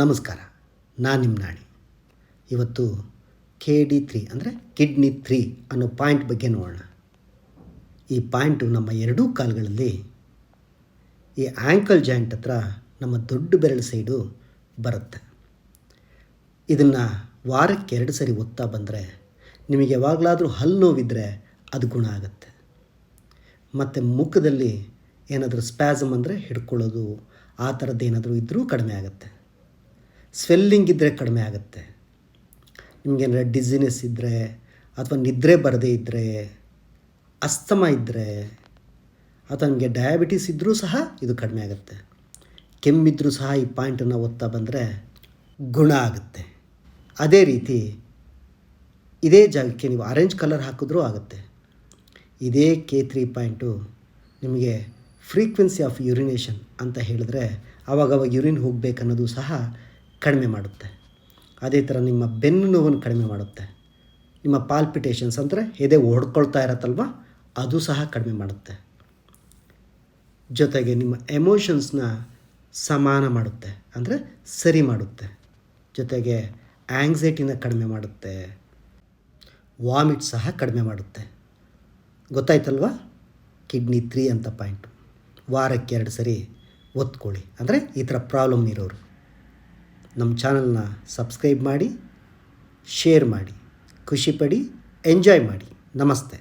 ನಮಸ್ಕಾರ, ನಾನು ನಿಮ್ಮ ನಾಣಿ. ಇವತ್ತು KD3 ಅಂದರೆ ಕಿಡ್ನಿ 3 ಅನ್ನೋ ಪಾಯಿಂಟ್ ಬಗ್ಗೆ ನೋಡೋಣ. ಈ ಪಾಯಿಂಟು ನಮ್ಮ ಎರಡೂ ಕಾಲುಗಳಲ್ಲಿ ಈ ಆ್ಯಂಕಲ್ ಜಾಯಿಂಟ್ ಹತ್ರ ನಮ್ಮ ದೊಡ್ಡ ಬೆರಳು ಸೈಡು ಬರುತ್ತೆ. ಇದನ್ನು ವಾರಕ್ಕೆ 2 ಸರಿ ಒತ್ತಾ ಬಂದರೆ ನಿಮಗೆ ಯಾವಾಗಲಾದರೂ ಹಲ್ಲು ನೋವಿದ್ದರೆ ಅದು ಗುಣ ಆಗುತ್ತೆ. ಮತ್ತು ಮುಖದಲ್ಲಿ ಏನಾದರೂ ಸ್ಪ್ಯಾಸಮ್ ಅಂದರೆ ಹಿಡ್ಕೊಳ್ಳೋದು ಆ ಥರದ್ದು ಏನಾದರೂ ಇದ್ದರೂ ಕಡಿಮೆ ಆಗುತ್ತೆ. ಸ್ವೆಲ್ಲಿಂಗ್ ಇದ್ದರೆ ಕಡಿಮೆ ಆಗುತ್ತೆ. ನಿಮಗೇನಾರ ಡಿಝಿನೆಸ್ ಇದ್ದರೆ ಅಥವಾ ನಿದ್ರೆ ಬರದೇ ಇದ್ದರೆ, ಅಸ್ತಮ ಇದ್ದರೆ ಅಥವಾ ನಿಮಗೆ ಡಯಾಬಿಟಿಸ್ ಇದ್ದರೂ ಸಹ ಇದು ಕಡಿಮೆ ಆಗುತ್ತೆ. ಕೆಮ್ಮಿದ್ರೂ ಸಹ ಈ ಪಾಯಿಂಟನ್ನು ಒತ್ತಾ ಬಂದರೆ ಗುಣ ಆಗುತ್ತೆ. ಅದೇ ರೀತಿ ಇದೇ ಜಾಗಕ್ಕೆ ನೀವು ಆರೆಂಜ್ ಕಲರ್ ಹಾಕಿದ್ರೂ ಆಗುತ್ತೆ. ಇದೇ K3 ಪಾಯಿಂಟು ನಿಮಗೆ ಫ್ರೀಕ್ವೆನ್ಸಿ ಆಫ್ ಯೂರಿನೇಷನ್ ಅಂತ ಹೇಳಿದ್ರೆ ಆವಾಗವಾಗ ಯೂರಿನ್ ಹೋಗಬೇಕನ್ನೋದು ಸಹ ಕಡಿಮೆ ಮಾಡುತ್ತೆ. ಅದೇ ಥರ ನಿಮ್ಮ ಬೆನ್ನು ನೋವನ್ನು ಕಡಿಮೆ ಮಾಡುತ್ತೆ. ನಿಮ್ಮ ಪಾಲ್ಪಿಟೇಷನ್ಸ್ ಅಂದರೆ ಎದೆ ಹೊಡ್ಕೊಳ್ತಾ ಇರತ್ತಲ್ವ, ಅದು ಸಹ ಕಡಿಮೆ ಮಾಡುತ್ತೆ. ಜೊತೆಗೆ ನಿಮ್ಮ ಎಮೋಷನ್ಸ್ನ ಸಮಾನ ಮಾಡುತ್ತೆ, ಅಂದರೆ ಸರಿ ಮಾಡುತ್ತೆ. ಜೊತೆಗೆ ಆ್ಯಂಗ್ಸೈಟಿನ ಕಡಿಮೆ ಮಾಡುತ್ತೆ. ವಾಮಿಟ್ ಸಹ ಕಡಿಮೆ ಮಾಡುತ್ತೆ. ಗೊತ್ತಾಯ್ತಲ್ವ? ಕಿಡ್ನಿ 3 ಅಂತ ಪಾಯಿಂಟು ವಾರಕ್ಕೆ 2 ಸರಿ ಒತ್ಕೊಳ್ಳಿ. ಅಂದರೆ ಈ ಥರ ಪ್ರಾಬ್ಲಮ್ ಇರೋರು ನಮ್ಮ ಚಾನಲ್ನ ಸಬ್ಸ್ಕ್ರೈಬ್ ಮಾಡಿ, ಶೇರ್ ಮಾಡಿ, ಖುಷಿಪಡಿ, ಎಂಜಾಯ್ ಮಾಡಿ. ನಮಸ್ತೆ.